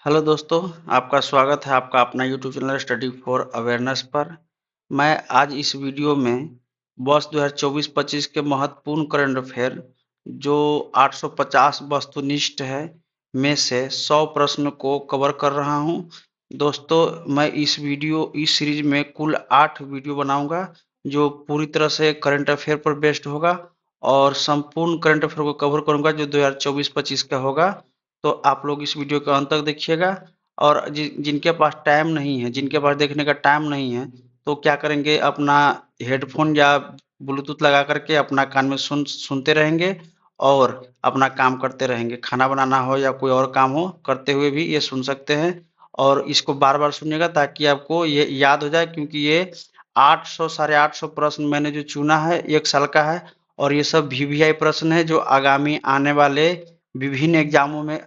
Hello दोस्तों, आपका स्वागत है आपका अपना YouTube channel study for awareness पर। मैं आज इस वीडियो में वर्ष 2024-25 के महत्वपूर्ण करंट अफेयर जो 850 वस्तुनिष्ठ है में से 100 प्रश्न को कवर कर रहा हूं। दोस्तों, मैं इस सीरीज में कुल 8 वीडियो बनाऊंगा जो पूरी तरह से करंट अफेयर पर बेस्ड होगा और संपूर्ण करंट अफेयर को कवर करूंगा जो 2024-25 का होगा। तो आप लोग इस वीडियो को अंत तक देखिएगा। और जिनके पास टाइम नहीं है, जिनके पास देखने का टाइम नहीं है, तो क्या करेंगे, अपना हेडफोन या ब्लूटूथ लगा करके अपना कान में सुनते रहेंगे और अपना काम करते रहेंगे। खाना बनाना हो या कोई और काम हो करते हुए भी ये सुन सकते हैं। और इसको बार बार सुनिएगा ताकि आपको ये याद हो जाए, क्योंकि ये 800 साढ़े 800 प्रश्न मैंने जो चुना है 1 साल का है। और ये सब वीवीआई प्रश्न है जो आगामी आने वाले विभिन्न एग्जामों में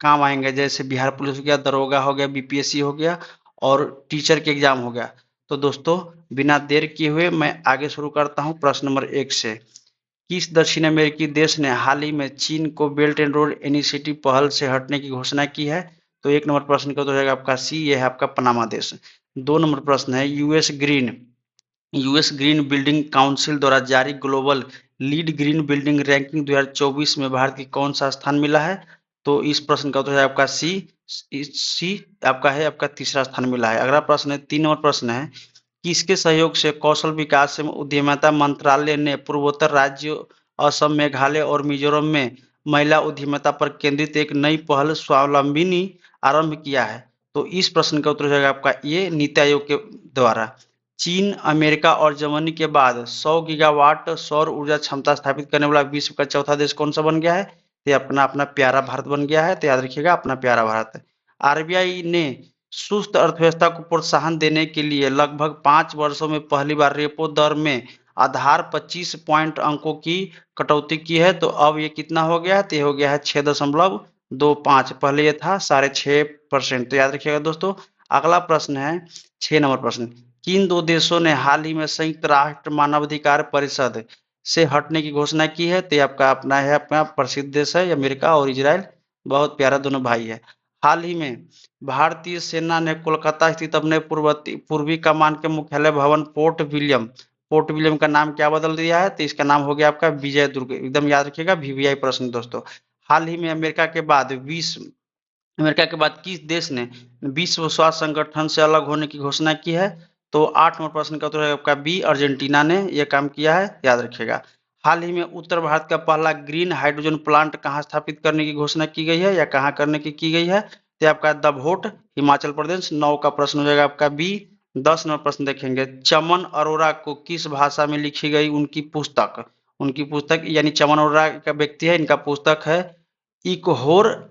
काम आएंगे, जैसे बिहार पुलिस हो गया, दरोगा हो गया, बीपीएससी हो गया और टीचर के एग्जाम हो गया। तो दोस्तों, बिना देर किए हुए मैं आगे शुरू करता हूं प्रश्न नंबर 1 से। किस दक्षिण अमेरिकी देश ने हाल ही में चीन को बेल्ट एंड रोड इनिशिएटिव पहल से हटने की घोषणा की है? तो 1 नंबर प्रश्न का तो रहेगा आपका सी, ये है आपका पनामा देश। 2 नंबर प्रश्न है, यूएस ग्रीन बिल्डिंग काउंसिल द्वारा जारी global lead green building ranking 2024 में भारत की कौन सा स्थान मिला है? तो इस प्रश्न का उत्तर है आपका सी। सी आपका है, आपका तीसरा स्थान मिला है। अगला प्रश्न है, 3 नंबर प्रश्न है, किसके सहयोग से कौशल विकास एवं उद्यमिता मंत्रालय ने पूर्वोत्तर राज्यों असम, मेघालय और मिजोरम में महिला उद्यमिता पर केंद्रित एक नई पहल स्वावलंबिनी आरंभ किया है? तो इस प्रश्न का उत्तर हो जाएगा आपका ये, नीति आयोग के द्वारा। चीन, अमेरिका और जर्मनी के बाद 100 गीगावाट सौर ऊर्जा क्षमता स्थापित करने वाला विश्व का चौथा देश कौन सा बन गया है? ये अपना अपना प्यारा भारत बन गया है। तो याद रखिएगा, अपना प्यारा भारत। आरबीआई ने सुस्त अर्थव्यवस्था को प्रोत्साहन देने के लिए लगभग 5 वर्षों में पहली बार रेपो दर में आधार 25 पॉइंट अंकों की कटौती की है। तो अब ये कितना हो गया है? तो ये हो गया है 6.25। पहले ये था 6.5%। तो याद रखिएगा दोस्तों। अगला प्रश्न है, 6 नंबर प्रश्न, किन 2 देशों ने हाल ही में संयुक्त राष्ट्र मानवाधिकार परिषद से हटने की घोषणा की है? तो आपका अपना है, अपना प्रसिद्ध देश है अमेरिका और इजराइल। बहुत प्यारा दोनों भाई है। हाल ही में भारतीय सेना ने कोलकाता स्थित अपने पूर्वी कमान के मुख्यालय भवन पोर्ट विलियम का नाम क्या बदल दिया है? तो इसका नाम हो गया आपका विजय दुर्ग। एकदम याद रखिएगा, वीवीआई प्रश्न दोस्तों। हाल ही में अमेरिका के बाद किस देश ने विश्व स्वास्थ्य संगठन से अलग होने की घोषणा की है? तो 8 नंबर प्रश्न का उत्तर है आपका बी, अर्जेंटीना ने यह काम किया है। याद रखिएगा। हाल ही में उत्तर भारत का पहला ग्रीन हाइड्रोजन प्लांट कहाँ स्थापित करने की घोषणा की गई है या कहाँ करने की गई है? तो आपका दभोट, हिमाचल प्रदेश। 9 का प्रश्न हो जाएगा आपका बी। 10 नंबर प्रश्न देखेंगे, चमन अरोड़ा को किस भाषा में लिखी गई उनकी पुस्तक यानी चमन अरोड़ा का व्यक्ति है, इनका पुस्तक है इकहोर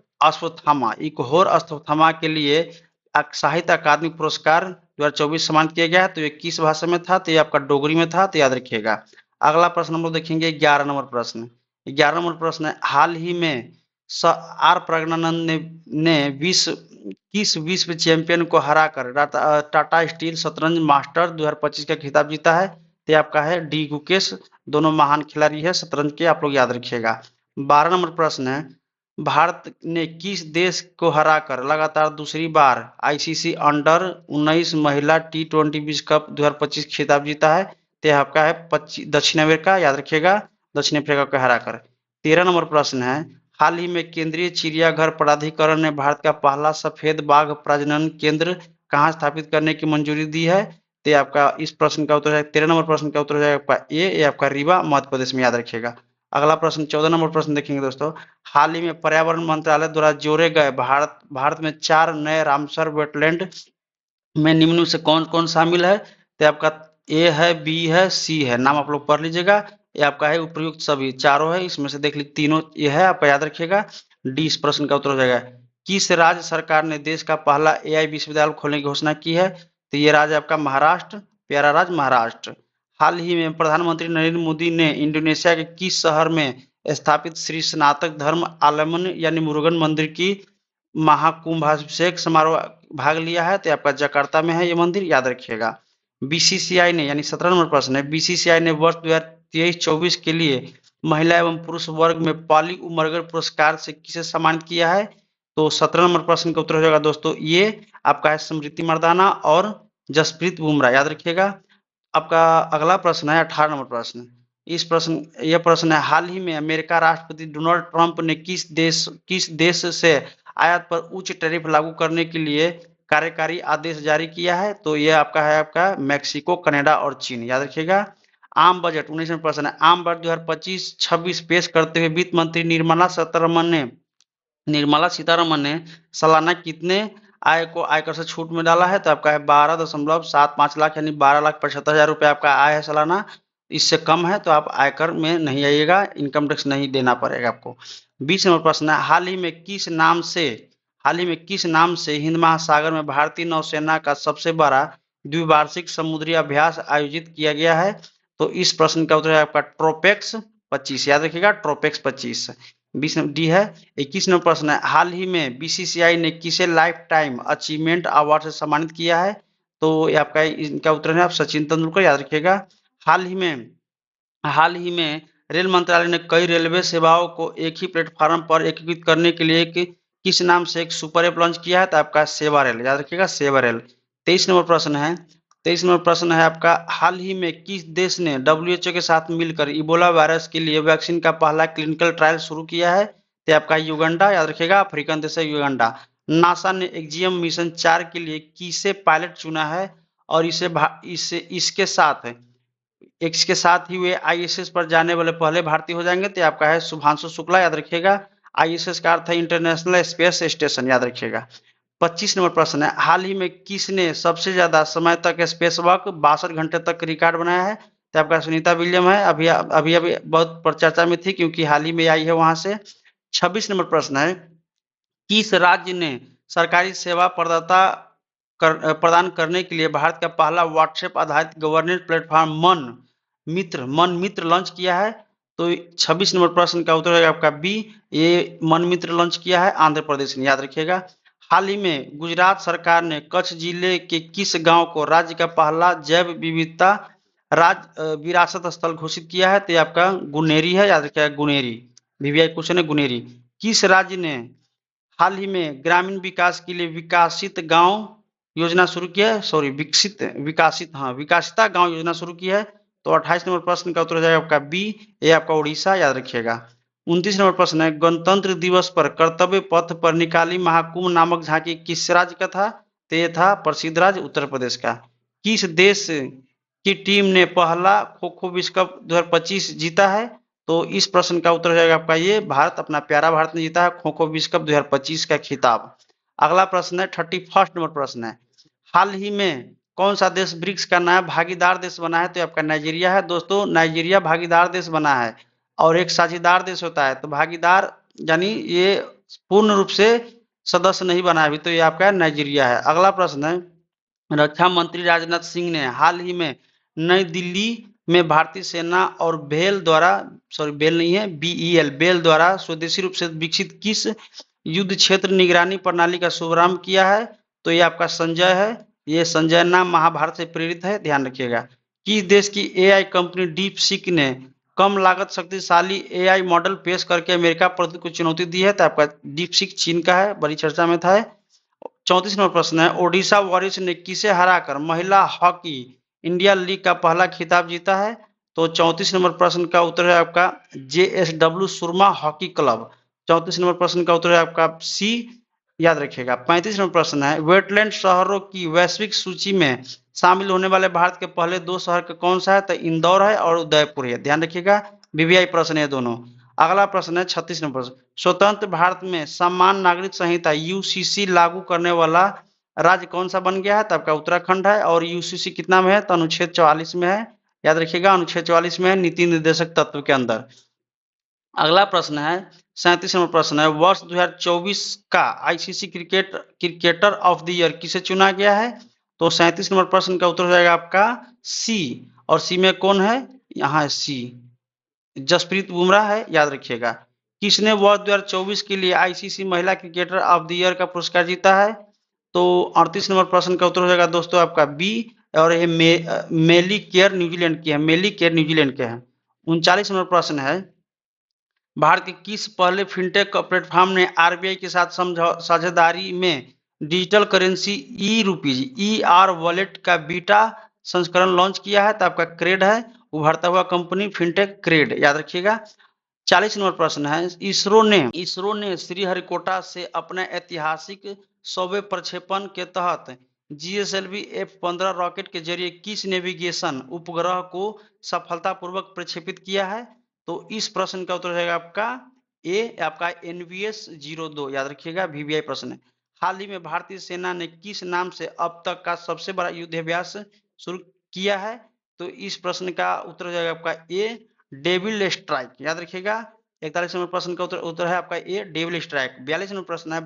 अश्वत्थामा के लिए साहित्य अकादमी पुरस्कार 2024 सम्मानित किया गया है। तो ये किस भाषा में था? तो ये आपका डोगरी में था। तो याद रखिएगा। अगला प्रश्न हम लोग देखेंगे, 11 नंबर प्रश्न है, हाल ही में आर प्रज्ञानंद ने किस विश्व चैंपियन को हराकर टाटा स्टील शतरंज मास्टर 2025 का खिताब जीता है? तो आपका है डी गुकेश। दोनों महान खिलाड़ी है शतरंज के, आप लोग याद रखिएगा। 12 नंबर प्रश्न है, भारत ने किस देश को हराकर लगातार दूसरी बार आईसीसी अंडर 19 महिला टी20 विश्व कप 2025 खिताब जीता है? तो यह आपका है दक्षिण अमेरिका। याद रखिएगा, दक्षिण अफ्रीका को हराकर। 13 नंबर प्रश्न है, हाल ही में केंद्रीय चिड़ियाघर प्राधिकरण ने भारत का पहला सफेद बाघ प्रजनन केंद्र कहाँ स्थापित करने की मंजूरी दी है? तो आपका इस प्रश्न का उत्तर है, 13 नंबर प्रश्न का उत्तर हो जाएगा आपका ये आपका रीवा मध्य प्रदेश में। याद रखिएगा। अगला प्रश्न 14 नंबर प्रश्न देखेंगे दोस्तों, हाल ही में पर्यावरण मंत्रालय द्वारा जोड़े गए भारत में 4 नए रामसर वेटलैंड में निम्न से कौन कौन शामिल है? तो आपका ए है, बी है, सी है। नाम आप लोग पढ़ लीजिएगा। ये आपका है उपयुक्त सभी चारों है, इसमें से देख लीजिए तीनों ये है, आपका याद रखिएगा। डी इस प्रश्न का उत्तर हो जाएगा। किस राज्य सरकार ने देश का पहला एआई विश्वविद्यालय खोलने की घोषणा की है? तो ये राज्य आपका महाराष्ट्र, प्यारा राज्य महाराष्ट्र। हाल ही में प्रधानमंत्री नरेंद्र मोदी ने इंडोनेशिया के किस शहर में स्थापित श्री स्नातक धर्म आलमन यानी मुरुगन मंदिर की महाकुंभाभिषेक समारोह भाग लिया है? तो आपका जकार्ता में है ये मंदिर। याद रखिएगा। बीसीसीआई ने यानी 17 नंबर प्रश्न है, बीसीसीआई ने वर्ष 2023-24 के लिए महिला एवं पुरुष वर्ग में पाली उमरगर पुरस्कार से किसे सम्मानित किया है? तो 17 नंबर प्रश्न का उत्तर हो जाएगा दोस्तों ये आपका है स्मृति मंदाना और जसप्रीत बुमराह, याद रखिएगा। आपका अगला प्रश्न है 18 नंबर प्रश्न। यह प्रश्न है, हाल ही में अमेरिका राष्ट्रपति डोनाल्ड ट्रंप ने किस देश से आयात पर उच्च टैरिफ लागू करने के लिए कार्यकारी आदेश जारी किया है? तो यह आपका मैक्सिको, कनाडा और चीन, याद रखिएगा। आम बजट 19 नंबर प्रश्न है, आम बजट 2025-26 पेश करते हुए वित्त मंत्री निर्मला सीतारमन ने सालाना कितने आय को आयकर से छूट में डाला है? तो आपका है 12.75 लाख, यानी 12,75,000 रुपये आपका आय है सालाना। इससे कम है तो आप आयकर में नहीं आइएगा, इनकम टैक्स नहीं देना पड़ेगा आपको। 20 नंबर प्रश्न है, हाल ही में किस नाम से हिंद महासागर में भारतीय नौसेना का सबसे बड़ा द्विवार्षिक समुद्री अभ्यास आयोजित किया गया है? तो इस प्रश्न का उत्तर है आपका ट्रोपेक्स 25, याद रखिएगा ट्रोपेक्स 25। 20 डी है। 21 नंबर प्रश्न है, हाल ही में बीसीसीआई ने किसे लाइफ टाइम अचीवमेंट अवार्ड से सम्मानित किया है? तो ये आपका इनका उत्तर है आप सचिन तेंदुलकर, याद रखिएगा। हाल ही में रेल मंत्रालय ने कई रेलवे सेवाओं को एक ही प्लेटफॉर्म पर एकीकृत करने के लिए किस नाम से एक सुपर ऐप लॉन्च किया है? तो आपका सेवा रेल, याद रखिएगा सेवा रेल। 23 नंबर प्रश्न है आपका, हाल ही में किस देश ने WHO के साथ मिलकर इबोला वायरस के लिए वैक्सीन का पहला क्लिनिकल ट्रायल शुरू किया है? तो आपका युगांडा, याद रखिएगा अफ्रीकन देश है युगांडा। नासा ने एक्जियम मिशन 4 के लिए किसे पायलट चुना है और इसके साथ ही वे ISS पर जाने वाले पहले भारतीय हो जाएंगे? तो आपका है शुभांशु शुक्ला, याद रखिएगा। ISS का अर्थ है इंटरनेशनल स्पेस स्टेशन, याद रखिएगा। 25 नंबर प्रश्न है, हाल ही में किसने सबसे ज्यादा समय तक स्पेस वॉक 62 घंटे तक रिकॉर्ड बनाया है? तो आपका सुनीता विलियम है, अभी अभी अभी बहुत चर्चा में थी क्योंकि हाल ही में आई है वहां से। 26 नंबर प्रश्न है, किस राज्य ने सरकारी सेवा प्रदान करने के लिए भारत का पहला व्हाट्सएप आधारित गवर्नेंस प्लेटफॉर्म मन मित्र लॉन्च किया है? तो 26 नंबर प्रश्न का उत्तर है आपका बी, ये मन मित्र लॉन्च किया है आंध्र प्रदेश ने, याद रखिएगा। हाल ही में गुजरात सरकार ने कच्छ जिले के किस गांव को राज्य का पहला जैव विविधता विरासत स्थल घोषित किया है? तो आपका गुनेरी है, याद रखिएगा गुनेरी। VVI क्वेश्चन है गुनेरी। किस राज्य ने हाल ही में ग्रामीण विकास के लिए विकासित गांव योजना शुरू किया है? सॉरी विकासिता गांव योजना शुरू की है? तो 28 नंबर प्रश्न का उत्तर हो जाएगा आपका बी, ये आपका उड़ीसा, याद रखिएगा। 29 नंबर प्रश्न है, गणतंत्र दिवस पर कर्तव्य पथ पर निकाली महाकुंभ नामक झांकी किस राज्य का था? तो ये था प्रसिद्ध राज्य उत्तर प्रदेश का। किस देश की टीम ने पहला खो खो विश्व कप 2025 जीता है? तो इस प्रश्न का उत्तर हो जाएगा आपका ये भारत, अपना प्यारा भारत ने जीता है खो खो विश्व कप 2025 का खिताब। अगला प्रश्न है 31 नंबर प्रश्न है, हाल ही में कौन सा देश ब्रिक्स का नया भागीदार देश बना है? तो आपका नाइजीरिया है दोस्तों, नाइजीरिया भागीदार देश बना है। और एक साझेदार देश होता है, तो भागीदार यानी ये पूर्ण रूप से सदस्य नहीं बना है अभी, तो ये आपका नाइजीरिया है। अगला प्रश्न है, रक्षा मंत्री राजनाथ सिंह ने हाल ही में नई दिल्ली में भारतीय सेना और बेल द्वारा स्वदेशी रूप से विकसित किस युद्ध क्षेत्र निगरानी प्रणाली का शुभारंभ किया है? तो ये आपका संजय है, ये संजय नाम महाभारत से प्रेरित है, ध्यान रखिएगा। किस देश की AI कंपनी डीप सीक ने कम लागत शक्तिशाली AI मॉडल पेश करके अमेरिका प्रति को चुनौती दी है? तो आपका डीप सीक चीन का है, बड़ी चर्चा में था। 34 नंबर प्रश्न है, ओडिशा वॉरियर्स ने किसे हराकर महिला हॉकी इंडिया लीग का पहला खिताब जीता है? तो 34 नंबर प्रश्न का उत्तर है आपका JSW सुरमा हॉकी क्लब। 34 नंबर प्रश्न का उत्तर है आपका सी, याद रखिएगा। 35 नंबर प्रश्न है, वेटलैंड शहरों की वैश्विक सूची में शामिल होने वाले भारत के पहले 2 शहर का कौन सा है? तो इंदौर है और उदयपुर है, ध्यान रखिएगा। VVI प्रश्न है दोनों। अगला प्रश्न है 36 नंबर प्रश्न, स्वतंत्र भारत में समान नागरिक संहिता UCC लागू करने वाला राज्य कौन सा बन गया है? तो आपका उत्तराखंड है। और UCC कितना में है? तो अनुच्छेद 44 में है, याद रखिएगा अनुच्छेद 44 में है, नीति निर्देशक तत्व के अंदर। अगला प्रश्न है 37 नंबर प्रश्न है, वर्ष 2024 का ICC cricketer of the year किसे चुना गया है? तो 37 नंबर प्रश्न का उत्तर हो जाएगा आपका सी। और सी में कौन है? यहाँ सी जसप्रीत बुमराह है, याद रखिएगा। किसने वर्ष 2024 के लिए ICC महिला क्रिकेटर ऑफ द ईयर का पुरस्कार जीता है? तो 38 नंबर प्रश्न का उत्तर हो जाएगा दोस्तों आपका बी, और ये मेली केयर न्यूजीलैंड की है, मेली केयर न्यूजीलैंड के हैं। 39 नंबर प्रश्न है, भारत के किस पहले फिनटेक प्लेटफॉर्म ने आरबीआई के साथ साझेदारी में डिजिटल करेंसी ई रुपीज ER वॉलेट का बीटा संस्करण लॉन्च किया है? तो आपका क्रेड है, उभरता हुआ कंपनी फिनटेक क्रेड, याद रखिएगा। 40 नंबर प्रश्न है, इसरो ने श्रीहरिकोटा से अपने ऐतिहासिक 100वें प्रक्षेपण के तहत GSLV F-15 रॉकेट के जरिए किस नेविगेशन उपग्रह को सफलतापूर्वक प्रक्षेपित किया है? तो इस प्रश्न का उत्तर हो जाएगा आपका ए, आपका NVS-02, याद रखिएगा, VVI प्रश्न है। हाल ही में भारतीय सेना ने किस नाम से अब तक का सबसे बड़ा युद्धाभ्यास शुरू किया है? तो इस प्रश्न का उत्तर हो जाएगा आपका ए, डेविल स्ट्राइक, याद रखिएगा। 41 नंबर प्रश्न का उत्तर है आपका ए, डेविल स्ट्राइक। 42 नंबर प्रश्न है,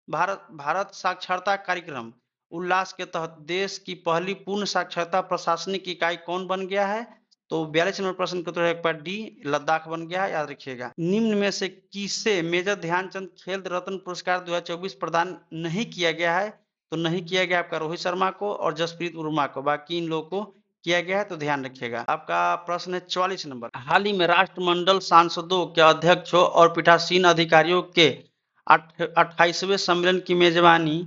भारत साक्षरता कार्यक्रम उल्लास के तहत देश की पहली पूर्ण साक्षरता प्रशासनिक इकाई कौन बन गया है? तो 42 नंबर प्रश्न का उत्तर है आपका डी, लद्दाख बन गया है, याद रखिएगा। निम्न में से किसे मेजर ध्यानचंद खेल रत्न पुरस्कार 2024 प्रदान नहीं किया गया है? तो नहीं किया गया आपका रोहित शर्मा को और जसप्रीत बुमराह को, बाकी इन लोगों को किया गया है, तो ध्यान रखिएगा। आपका प्रश्न है 44 नंबर, हाल ही में राष्ट्रमंडल सांसदों के अध्यक्षों और पीठासीन अधिकारियों के 28वें सम्मेलन की मेजबानी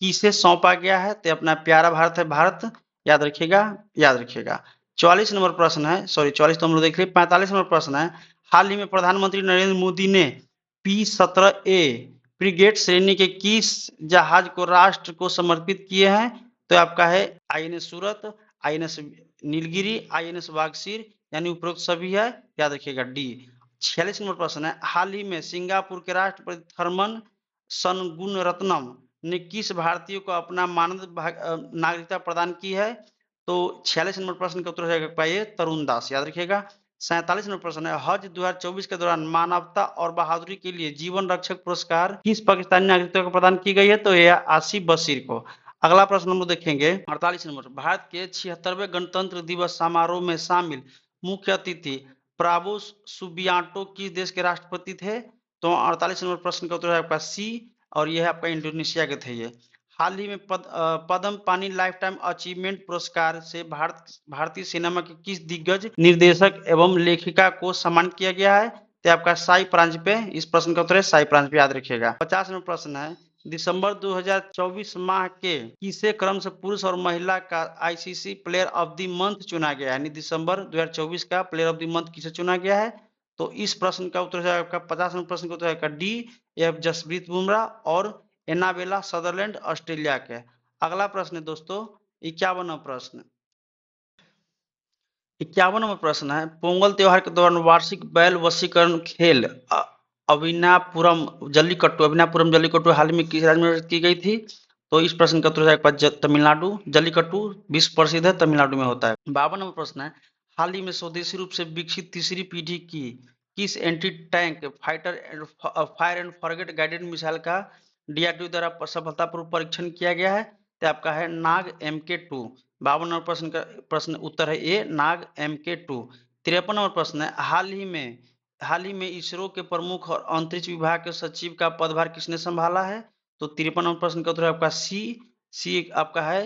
किसे सौंपा गया है? तो अपना प्यारा भारत है, भारत, याद रखिएगा, याद रखिएगा। 44 नंबर प्रश्न है, सॉरी 44 तो हम लोग देख लिए। 45 नंबर प्रश्न है, हाल ही में प्रधानमंत्री नरेंद्र मोदी ने P-17A फ्रिगेट श्रेणी के किस जहाज को राष्ट्र को समर्पित किए हैं? तो आपका है INS सूरत, INS नीलगिरी, INS वागसीर, यानी उपरोक्त सभी है, याद रखिएगा डी। 46 नंबर प्रश्न है, हाल ही में सिंगापुर के राष्ट्रपति थर्मन सनगुनरत्नम ने किस भारतीय को अपना मानद नागरिकता प्रदान की है? तो 46 नंबर प्रश्न का उत्तर हो जाएगा ये तरुण दास, याद रखिएगा। 47 नंबर प्रश्न है, हज 2024 के दौरान मानवता और बहादुरी के लिए जीवन रक्षक पुरस्कार किस पाकिस्तानी नागरिक को प्रदान की गई है? तो यह आसिफ बशीर को। अगला प्रश्न हम लोग देखेंगे 48 नंबर, भारत के 76वें गणतंत्र दिवस समारोह में शामिल मुख्य अतिथि प्राबो सुबियांटो किस देश के राष्ट्रपति थे? तो 48 नंबर प्रश्न का उत्तर है आपका सी, और यह आपका इंडोनेशिया के थे ये। हाल ही में पद्म पानी लाइफ टाइम अचीवमेंट पुरस्कार से भारतीय सिनेमा के किस दिग्गज निर्देशक एवं लेखिका को सम्मानित किया गया है? तो आपका साई प्रांजपे, इस प्रश्न का उत्तर है साई प्रांजपे, याद रखिएगा। 50 नंबर प्रश्न है, दिसंबर 2024 माह के किसे क्रम से पुरुष और महिला का ICC player of the month चुना गया है? यानी दिसंबर 2024 का प्लेयर ऑफ द मंथ किसे चुना गया है? तो इस प्रश्न का उत्तर है आपका 50 नंबर प्रश्न का उत्तर है डी, F जसप्रीत बुमराह और एनाबेला सदरलैंड ऑस्ट्रेलिया के। अगला प्रश्न है दोस्तों 51वां प्रश्न, 51वां प्रश्न है, पोंगल त्योहार के दौरान वार्षिक बैल वशीकरण खेल अविनापुरम जल्लीकट्टू हाल ही में किस राज्य में की गई थी? तो इस प्रश्न का उत्तर है तमिलनाडु। जल्लीकट्टू विश्व प्रसिद्ध है, तमिलनाडु में होता है। 52वां प्रश्न है, हाल ही में स्वदेशी रूप से विकसित तीसरी पीढ़ी की किस anti tank fire and forget guided missile का DRDO द्वारा सफलतापूर्वक परीक्षण किया गया है? तो आपका है नाग MK2। 52 नंबर प्रश्न का उत्तर है ए, नाग MK2। 53 नंबर प्रश्न है, हाल ही में इसरो के प्रमुख और अंतरिक्ष विभाग के सचिव का पदभार किसने संभाला है? तो 53 नंबर प्रश्न का उत्तर है आपका सी आपका है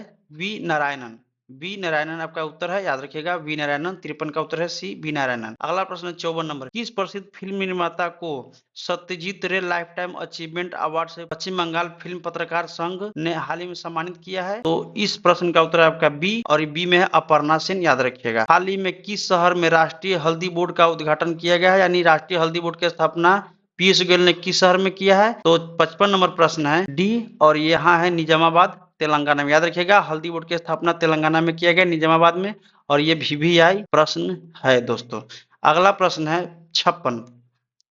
वी नारायणन आपका उत्तर है, याद रखिएगा वी नारायणन। 53 का उत्तर है सी, वी नारायणन। अगला प्रश्न 54 नंबर, किस प्रसिद्ध फिल्म निर्माता को सत्यजीत रे लाइफ टाइम अचीवमेंट अवार्ड से पश्चिम बंगाल फिल्म पत्रकार संघ ने हाल ही में सम्मानित किया है? तो इस प्रश्न का उत्तर है आपका बी, और बी में है अपर्णा सेन, याद रखिएगा। हाल ही में किस शहर में राष्ट्रीय हल्दी बोर्ड का उद्घाटन किया गया है? यानी राष्ट्रीय हल्दी बोर्ड की स्थापना पीयूष गोयल ने किस शहर में किया है? तो 55 नंबर प्रश्न है डी, और यहाँ है निजामाबाद, तेलंगाना में, याद रखिएगा। हल्दी बोर्ड की स्थापना तेलंगाना में किया गया, निजामाबाद में, और ये VVI प्रश्न है दोस्तों। अगला प्रश्न है 56,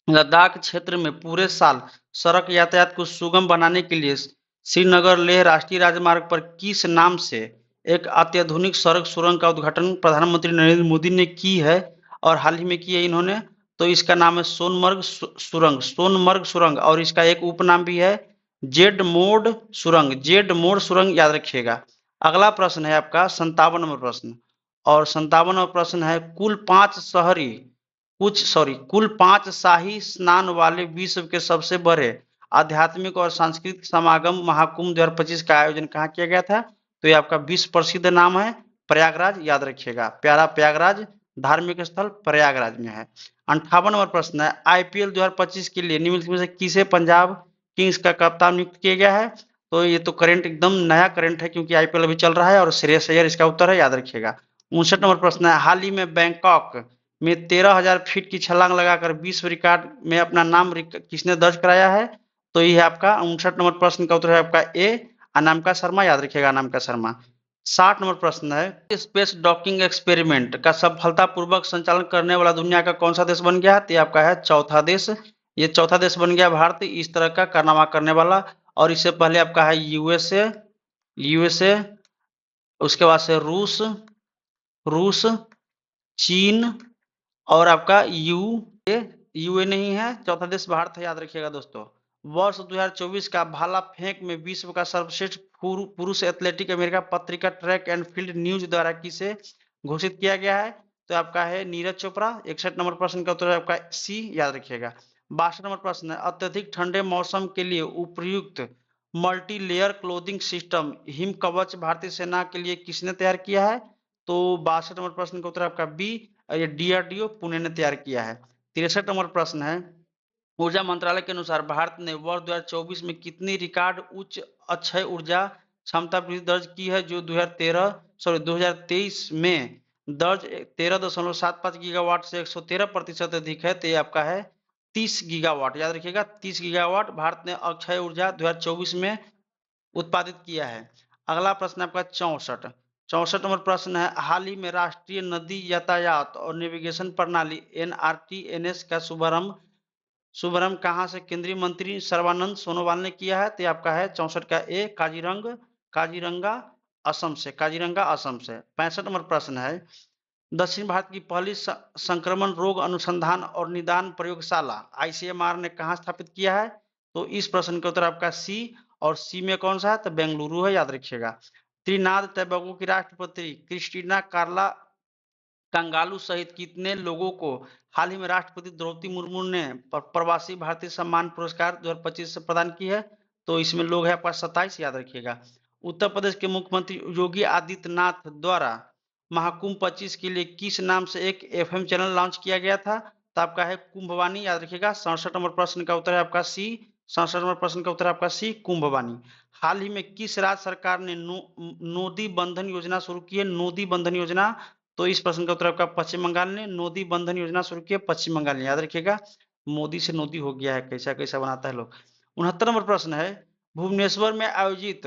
लद्दाख क्षेत्र में पूरे साल सड़क यातायात को सुगम बनाने के लिए श्रीनगर लेह राष्ट्रीय राजमार्ग पर किस नाम से एक अत्याधुनिक सड़क सुरंग का उद्घाटन प्रधानमंत्री नरेंद्र मोदी ने की है, और हाल ही में की है इन्होंने? तो इसका नाम है सोनमर्ग सुरंग, और इसका एक उपनाम भी है जेड मोड़ सुरंग, याद रखिएगा। अगला प्रश्न है आपका 57 नंबर प्रश्न, और 57 नंबर प्रश्न है, कुल 5 शाही स्नान वाले विश्व के सबसे बड़े आध्यात्मिक और सांस्कृतिक समागम महाकुंभ 2025 का आयोजन कहाँ किया गया था? तो ये आपका विश्व प्रसिद्ध नाम है प्रयागराज, याद रखिएगा। प्यारा प्रयागराज धार्मिक स्थल प्रयागराज में है। 58 नंबर प्रश्न है, आईपीएल 2025 के लिए निम्नलिखित में से किसे पंजाब किंग्स का कप्तान नियुक्त किया गया है? तो ये तो करंट एकदम नया करंट है, क्योंकि आईपीएल अभी चल रहा है और श्रेयस अय्यर इसका उत्तर है, याद रखिएगा। 59 नंबर प्रश्न है, हाल ही में बैंकॉक में 13,000 फीट की छलांग लगाकर विश्व रिकॉर्ड में अपना नाम किसने दर्ज कराया है? तो ये है आपका 59 नंबर प्रश्न का उत्तर है आपका ए, अनामिका शर्मा, याद रखिएगा अनामिका शर्मा। 60 नंबर प्रश्न है, स्पेस डॉकिंग एक्सपेरिमेंट का सफलतापूर्वक संचालन करने वाला दुनिया का कौन सा देश बन गया? तो ये आपका है चौथा देश, ये चौथा देश बन गया भारत इस तरह का कारनामा करने वाला। और इससे पहले आपका है यूएसए, उसके बाद से रूस, चीन और आपका यूए नहीं है, चौथा देश भारत है, याद रखिएगा दोस्तों। वर्ष 2024 का भाला फेंक में विश्व का सर्वश्रेष्ठ पुरुष एथलेटिक अमेरिका पत्रिका ट्रैक एंड फील्ड न्यूज द्वारा किसे घोषित किया गया है? तो आपका है नीरज चोपड़ा। 61 नंबर प्रश्न का उत्तर है आपका सी, याद रखिएगा। 62 नंबर प्रश्न है, अत्यधिक ठंडे मौसम के लिए उपयुक्त multi layer clothing system him कवच भारतीय सेना के लिए किसने तैयार किया है? तो 62 नंबर प्रश्न का उत्तर आपका बी, ये डीआरडीओ पुणे ने तैयार किया है। 63 नंबर प्रश्न है, ऊर्जा मंत्रालय के अनुसार भारत ने वर्ष 2024 में कितनी रिकॉर्ड उच्च अक्षय ऊर्जा क्षमता वृद्धि दर्ज की है, जो 2023 में दर्ज 13.75 गीगावाट से 113% अधिक है। तो ये आपका है 30 गीगावाट, याद रखिएगा 30 गीगावाट भारत ने अक्षय ऊर्जा 2024 में उत्पादित किया है। अगला प्रश्न आपका 64 नंबर प्रश्न है, हाल ही में राष्ट्रीय नदी यातायात और नेविगेशन प्रणाली एनआरटीएनएस का शुभारंभ कहां से केंद्रीय मंत्री सर्बानंद सोनोवाल ने किया है? तो आपका है 64 का ए, काजीरंगा असम से, 65 नंबर प्रश्न है, दक्षिण भारत की पहली संक्रमण रोग अनुसंधान और निदान प्रयोगशाला आईसीएमआर ने कहां स्थापित किया है? तो इस प्रश्न का उत्तर आपका सी, और सी में कौन सा है? तो बेंगलुरु है, याद रखिएगा। त्रिनाद टोबैगो की राष्ट्रपति क्रिस्टीना कार्ला कंगालू सहित कितने लोगों को हाल ही में राष्ट्रपति द्रौपदी मुर्मू ने प्रवासी भारतीय सम्मान पुरस्कार 2025 से प्रदान की है? तो इसमें लोग है आपका 27, याद रखिएगा। उत्तर प्रदेश के मुख्यमंत्री योगी आदित्यनाथ द्वारा महाकुंभ 25 के लिए किस नाम से एक एफएम चैनल लॉन्च किया गया था? तो आपका है कुंभवाणी, याद रखिएगा। 67 नंबर प्रश्न का उत्तर है आपका सी, 67 नंबर प्रश्न का उत्तर है आपका सी, कुंभवाणी। हाल ही में किस राज्य सरकार ने नोदी बंधन योजना शुरू की है? नोदी बंधन योजना, तो इस प्रश्न का उत्तर आपका पश्चिम बंगाल ने नोदी बंधन योजना शुरू की है, पश्चिम बंगाल ने, याद रखिएगा। मोदी से नोदी हो गया है, कैसा कैसा बनाता है लोग। 69 नंबर प्रश्न है, भुवनेश्वर में आयोजित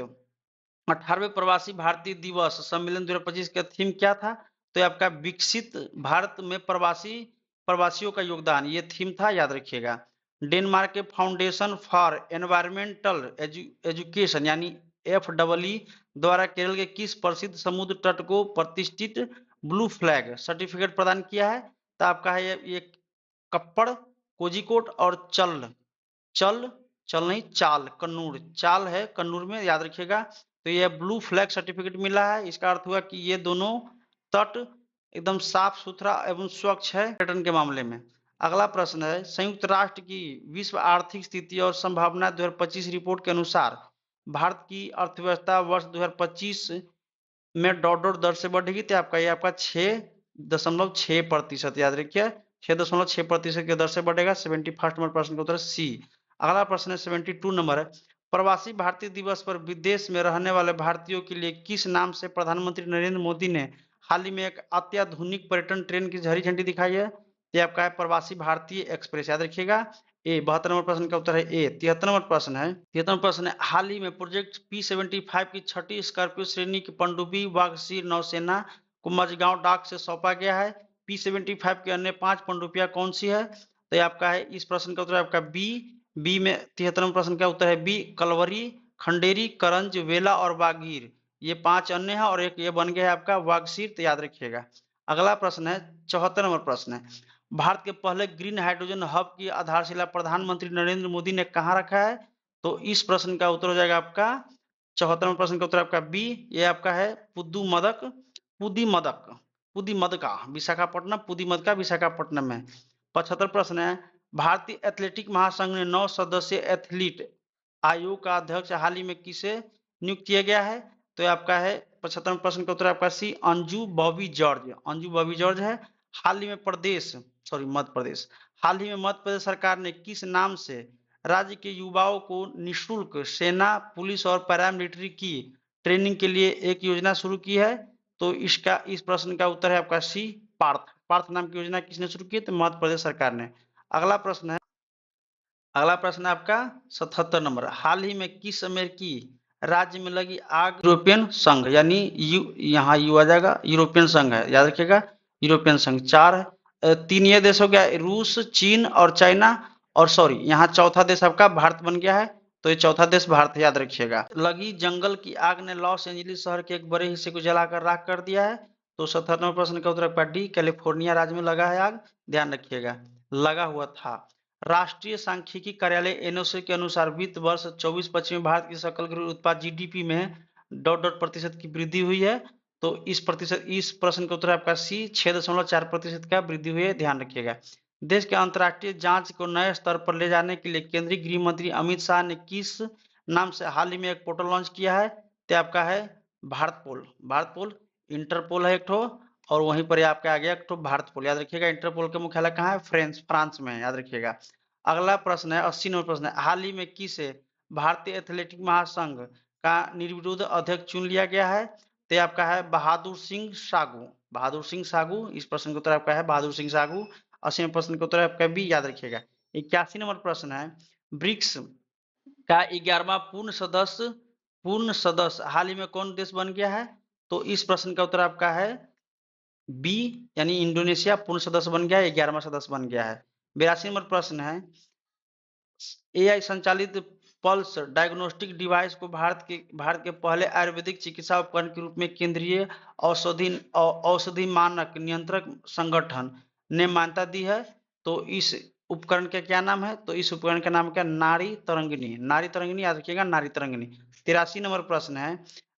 18वें प्रवासी भारतीय दिवस सम्मेलन 2025 का थीम क्या था? तो आपका विकसित भारत में प्रवासियों का योगदान, ये थीम था, याद रखिएगा। डेनमार्क के फाउंडेशन फॉर एनवायरमेंटल एजुकेशन यानी FEE द्वारा केरल के किस प्रसिद्ध समुद्र तट को प्रतिष्ठित ब्लू फ्लैग सर्टिफिकेट प्रदान किया है? तो आपका है ये कप्पड़, कोझिकोड और चल चल नहीं चाल, कन्नूर, चाल है कन्नूर में, याद रखिएगा। तो ये ब्लू फ्लैग सर्टिफिकेट मिला है, इसका अर्थ हुआ कि ये दोनों तट एकदम साफ सुथरा एवं स्वच्छ है पर्यटन के मामले में। अगला प्रश्न है, संयुक्त राष्ट्र की विश्व आर्थिक स्थिति और संभावना 2025 रिपोर्ट के अनुसार भारत की अर्थव्यवस्था वर्ष 2025 में डॉट दर से बढ़ेगी। तो आपका ये आपका 6.6%, याद रखिए 6.6% की दर से बढ़ेगा। 71 नंबर प्रश्न का उत्तर सी। अगला प्रश्न है 72 नंबर है, प्रवासी भारतीय दिवस पर विदेश में रहने वाले भारतीयों के लिए किस नाम से प्रधानमंत्री नरेंद्र मोदी ने हाल ही में एक अत्याधुनिक पर्यटन ट्रेन की हरी झंडी दिखाई है? ये आपका है प्रवासी भारतीय एक्सप्रेस, याद रखिएगा। ए 72 नंबर प्रश्न का उत्तर है ए। 73 नंबर प्रश्न है, हाल ही में प्रोजेक्ट P75 की छठी स्कॉर्पियो श्रेणी की पनडुब्बी वागसीर नौसेना को मझगांव डाक से सौंपा गया है। P75 की अन्य 5 पनडुब्बियां कौन सी है? तो ये आपका है इस प्रश्न का उत्तर है आपका बी में 73 नंबर प्रश्न का उत्तर है बी, कलवरी, खंडेरी, करंज, वेला और वागीर, ये 5 अन्य है और एक ये बन गया है आपका वागसीर, तो याद रखिएगा। अगला प्रश्न है 74 नंबर प्रश्न है, भारत के पहले ग्रीन हाइड्रोजन हब की आधारशिला प्रधानमंत्री नरेंद्र मोदी ने कहां रखा है? तो इस प्रश्न का उत्तर हो जाएगा आपका 74 नंबर प्रश्न का उत्तर आपका बी, ये आपका है पुदीमदका विशाखापट्टनम, पुदीमदका विशाखापट्टनम में। 75 प्रश्न है, भारतीय एथलेटिक महासंघ ने 9 सदस्यीय एथलीट आयोग का अध्यक्ष हाल ही में किसे नियुक्त किया गया है? तो आपका है 75 प्रश्न का उत्तर आपका सी, अंजू बॉबी जॉर्ज है। हाल ही में मध्य प्रदेश हाल ही में मध्य प्रदेश सरकार ने किस नाम से राज्य के युवाओं को निःशुल्क सेना, पुलिस और पैरामिलिट्री की ट्रेनिंग के लिए एक योजना शुरू की है? तो इस प्रश्न का उत्तर है आपका सी, पार्थ। पार्थ नाम की योजना किसने शुरू की? तो मध्य प्रदेश सरकार ने। अगला प्रश्न है आपका 77 नंबर। हाल ही में किस अमेरिकी राज्य में लगी आग यूरोपियन संघ, यानी यहाँ यू आ जाएगा, यूरोपियन संघ है, याद रखिएगा, यूरोपियन संघ। तीन ये देश हो गया, रूस, चीन और चाइना। और सॉरी, यहाँ चौथा देश आपका भारत बन गया है, तो ये चौथा देश भारत है, याद रखिएगा। लगी जंगल की आग ने लॉस एंजलिस शहर के एक बड़े हिस्से को जलाकर राख कर दिया है। तो 77 प्रश्न का उत्तर आपका डी, कैलिफोर्निया राज्य में लगा है आग, ध्यान रखिएगा, लगा हुआ था। राष्ट्रीय सांख्यिकी कार्यालय एनओसी के अनुसार वित्त वर्ष 24-25 में भारत की सकल घरेलू उत्पाद जीडीपी में ... प्रतिशत की वृद्धि हुई है। तो इस प्रश्न का उत्तर आपका सी, 6.4% का वृद्धि हुई है, ध्यान रखिएगा। देश के अंतर्राष्ट्रीय जांच को नए स्तर पर ले जाने के लिए केंद्रीय गृह मंत्री अमित शाह ने किस नाम से हाल ही में एक पोर्टल लॉन्च किया है? तो आपका है भारत पोल। भारत पोल, इंटरपोल है एक ठो, और वहीं पर आपका आ गया एक ठो भारत पोल, याद रखिएगा। इंटरपोल का मुख्यालय कहाँ है? फ्रांस में है, याद रखिएगा। अगला प्रश्न है 80 नंबर प्रश्न है। हाल ही में किसे भारतीय एथलेटिक महासंघ का निर्विरोध अध्यक्ष चुन लिया गया है? तो आपका है बहादुर सिंह सागू। बहादुर सिंह सागू, इस प्रश्न का उत्तर आपका है बहादुर सिंह सागू। 80 प्रश्न का उत्तर आपका भी, याद रखिएगा। 81 नंबर प्रश्न है, ब्रिक्स का 11वां पूर्ण सदस्य हाल ही में कौन देश बन गया है? तो इस प्रश्न का उत्तर आपका है बी, यानी इंडोनेशिया पूर्ण सदस्य बन गया है, 11वां सदस्य बन गया है। 82 नंबर प्रश्न है, एआई संचालित पल्स डायग्नोस्टिक डिवाइस को भारत के पहले आयुर्वेदिक चिकित्सा उपकरण के रूप में केंद्रीय औषधि मानक नियंत्रक संगठन ने मान्यता दी है। तो इस उपकरण का क्या नाम है? तो इस उपकरण का नाम क्या? नारी तरंगिणी। नारी तरंगिणी, याद रखिएगा, नारी तरंगिणी। 83 नंबर प्रश्न है,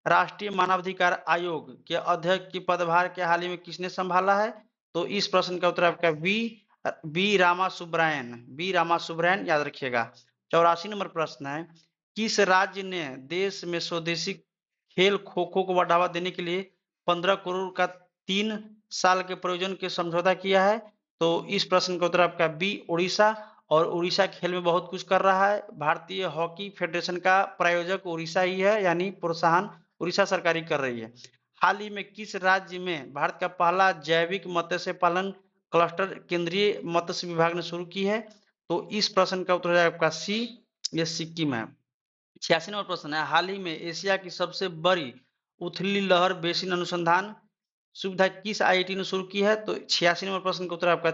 राष्ट्रीय मानवाधिकार आयोग के अध्यक्ष की पदभार के हाल ही में किसने संभाला है? तो इस प्रश्न का उत्तर आपका बी रामा सुब्रायन, याद रखिएगा। 84 नंबर प्रश्न है, किस राज्य ने देश में स्वदेशी खेल खो खो को बढ़ावा देने के लिए 15 करोड़ का 3 साल के प्रयोजन के समझौता किया है? तो इस प्रश्न का उत्तर आपका बी, उड़ीसा। और उड़ीसा खेल में बहुत कुछ कर रहा है। भारतीय हॉकी फेडरेशन का प्रायोजक उड़ीसा ही है, यानी प्रोत्साहन उड़ीसा सरकार ही कर रही है। हाल ही में किस राज्य में भारत का पहला जैविक मत्स्य पालन क्लस्टर केंद्रीय मत्स्य विभाग ने शुरू की है? तो इस प्रश्न का उत्तर है आपका सी, ये सिक्किम है। 86 नंबर प्रश्न है, हाल ही में एशिया की सबसे बड़ी उथली लहर बेसिन अनुसंधान सुविधा किस आईआईटी ने शुरू की है? तो 86 नंबर प्रश्न का उत्तर आपका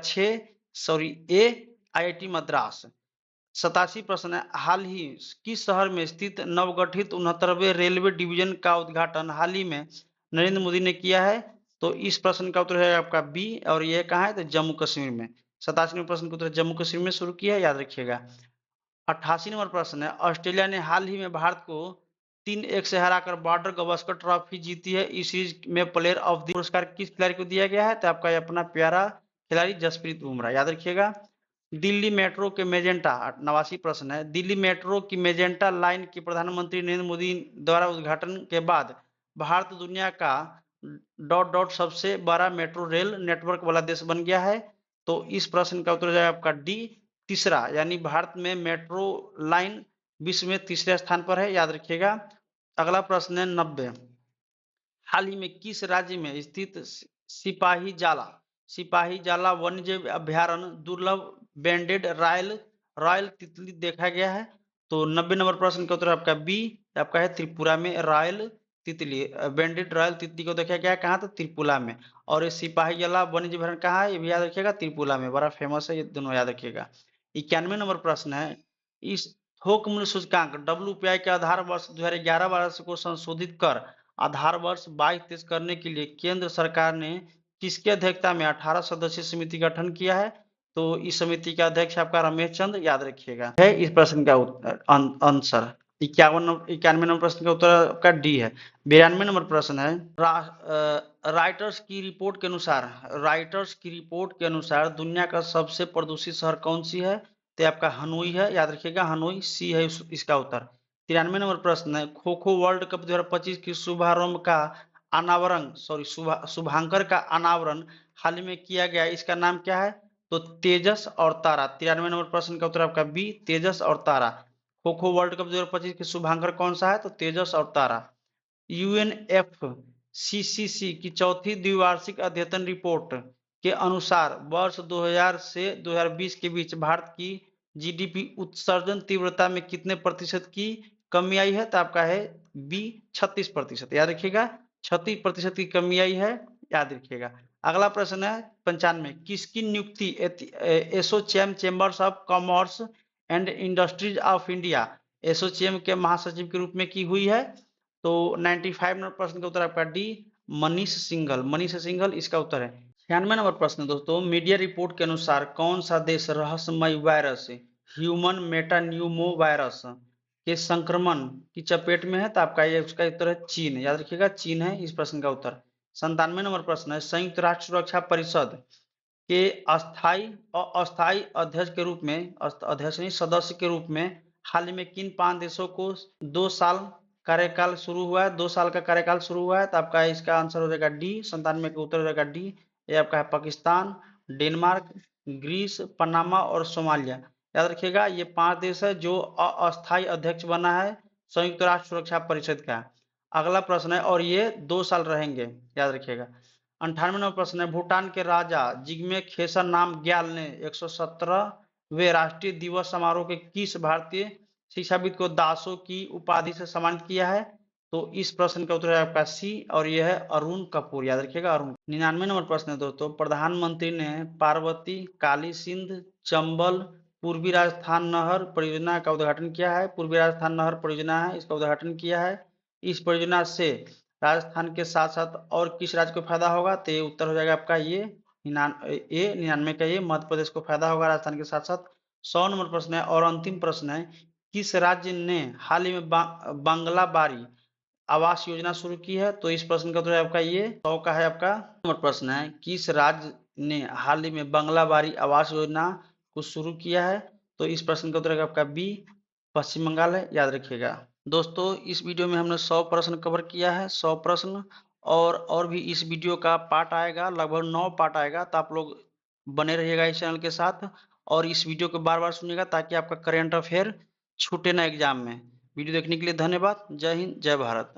ए, आईआईटी मद्रास। 87 प्रश्न है, हाल ही किस शहर में स्थित नवगठित 69वें रेलवे डिवीजन का उद्घाटन हाल ही में नरेंद्र मोदी ने किया है? तो इस प्रश्न का उत्तर है आपका बी, और यह कहाँ है? तो जम्मू कश्मीर में। 87वें प्रश्न का उत्तर जम्मू कश्मीर में शुरू किया है, याद रखिएगा। 88 नंबर प्रश्न है, ऑस्ट्रेलिया ने हाल ही में भारत को 3-1 से हराकर बॉर्डर गवस्कर ट्रॉफी जीती है। इस सीरीज में प्लेयर ऑफ द पुरस्कार किस खिलाड़ी को दिया गया है? तो आपका अपना प्यारा खिलाड़ी जसप्रीत बुमराह, याद रखिएगा। दिल्ली मेट्रो के मेजेंटा, 89 प्रश्न है, दिल्ली मेट्रो की मेजेंटा लाइन की प्रधानमंत्री नरेंद्र मोदी द्वारा उद्घाटन के बाद भारत दुनिया का ... सबसे बड़ा मेट्रो रेल नेटवर्क वाला देश बन गया है। तो इस प्रश्न का उत्तर है आपका डी, तीसरा, यानी भारत में मेट्रो लाइन विश्व में तीसरे स्थान पर है, याद रखिएगा। अगला प्रश्न है 90, हाल ही में किस राज्य में स्थित सिपाही जाला वन्यजीव अभ्यारण्य दुर्लभ बैंडेड रॉयल तितली देखा गया है? तो 90 नंबर प्रश्न का उत्तर आपका बी, आपका है त्रिपुरा में रॉयल तितली, बैंडेड रॉयल तितली को देखा गया है, कहाँ? तो त्रिपुरा में। और ये सिपाही जला वन्यजीव अभ्यारण्य कहाँ है? ये भी याद रखिएगा, त्रिपुरा में, बड़ा फेमस है, ये दोनों याद रखिएगा। 91 नंबर प्रश्न है, इस थोक मूल्य सूचकांक WPI के आधार वर्ष 2011 वर्ष को संशोधित कर आधार वर्ष 22-23 करने के लिए केंद्र सरकार ने किसके अध्यक्षता में 18 सदस्यीय समिति का गठन किया है? तो इस समिति का अध्यक्ष आपका रमेश चंद, याद रखिएगा, है इस प्रश्न का आंसर। 91 नंबर प्रश्न का उत्तर आपका डी है। 92 नंबर प्रश्न है, राइटर्स की रिपोर्ट के अनुसार दुनिया का सबसे प्रदूषित शहर कौन सी है? तो आपका हनोई है, याद रखिएगा, हनोई, सी है इसका उत्तर। 93 नंबर प्रश्न है, खो खो वर्ल्ड कप 2025 के शुभारंभ का शुभांकर का अनावरण हाल ही में किया गया, इसका नाम क्या है? तो तेजस और तारा। 93 नंबर प्रश्न का उत्तर आपका बी, तेजस और तारा। खो खो वर्ल्ड कप 2025 के शुभांकर कौन सा है? तो तेजस और तारा। यूएनएफसीसीसी की चौथी द्विवार्षिक अद्यतन रिपोर्ट के अनुसार वर्ष 2000 से 2020 के बीच भारत की जीडीपी उत्सर्जन तीव्रता में कितने प्रतिशत की कमी आई है? तो आपका है बी, 36%। याद रखिएगा, 36% की कमी आई है, याद रखिएगा। अगला प्रश्न है 95, किसकी नियुक्ति ASSOCHAM chambers of commerce and industries of India ASSOCHAM के महासचिव के रूप में की हुई है? तो 95 नंबर प्रश्न का उत्तर आपका डी, मनीष सिंघल। मनीष सिंघल इसका उत्तर है। 96 नंबर प्रश्न दोस्तों, मीडिया रिपोर्ट के अनुसार कौन सा देश रहस्यमय वायरस ह्यूमन मेटान्यूमो वायरस के संक्रमण की चपेट में है? तो आपका ये उसका उत्तर है चीन। याद रखिएगा, चीन है इस प्रश्न का उत्तर। 97 नंबर प्रश्न है, संयुक्त राष्ट्र सुरक्षा परिषद के अस्थाई और अस्थाई अध्यक्ष के रूप में, अध्यक्ष नहीं सदस्य के रूप में हाल ही में किन 5 देशों को 2 साल कार्यकाल शुरू हुआ है, 2 साल का कार्यकाल शुरू हुआ है? तो आपका इसका आंसर हो जाएगा डी, 97 का उत्तर हो जाएगा डी। ये आपका है पाकिस्तान, डेनमार्क, ग्रीस, पनामा और सोमालिया। याद रखिएगा, ये 5 देश है जो अस्थाई अध्यक्ष बना है संयुक्त राष्ट्र सुरक्षा परिषद का। अगला प्रश्न है, और ये 2 साल रहेंगे, याद रखिएगा। 98 नंबर प्रश्न है, भूटान के राजा जिग्मे खेसर नामग्याल ने 117वें राष्ट्रीय दिवस समारोह के किस भारतीय शिक्षाविद को दासों की उपाधि से सम्मानित किया है? तो इस प्रश्न का उत्तर है आपका सी, और यह है अरुण कपूर। याद रखिएगा, अरुण। 99 नंबर प्रश्न है दोस्तों, प्रधानमंत्री ने पार्वती, काली सिंध, चंबल, पूर्वी राजस्थान नहर परियोजना का उद्घाटन किया है। पूर्वी राजस्थान नहर परियोजना है, इसका उद्घाटन किया है। इस परियोजना से राजस्थान के साथ साथ और किस राज्य को फायदा होगा? तो ये उत्तर हो जाएगा आपका ये 99 का ये मध्य प्रदेश को फायदा होगा राजस्थान के साथ साथ। 100 नंबर प्रश्न है और अंतिम प्रश्न है, किस राज्य ने हाल ही में बांग्ला बारी आवास योजना शुरू की है? तो इस प्रश्न का उत्तर है आपका ये 100 का है आपका। नंबर प्रश्न है, किस राज्य ने हाल ही में बांग्ला बारी आवास योजना को शुरू किया है? तो इस प्रश्न का उत्तर है आपका बी, पश्चिम बंगाल है। याद रखिएगा दोस्तों, इस वीडियो में हमने 100 प्रश्न कवर किया है, 100 प्रश्न। और भी इस वीडियो का पार्ट आएगा, लगभग 9 पार्ट आएगा, तो आप लोग बने रहिएगा इस चैनल के साथ और इस वीडियो को बार बार सुनिएगा ताकि आपका करेंट अफेयर छूटे ना एग्जाम में। वीडियो देखने के लिए धन्यवाद। जय हिंद, जय भारत।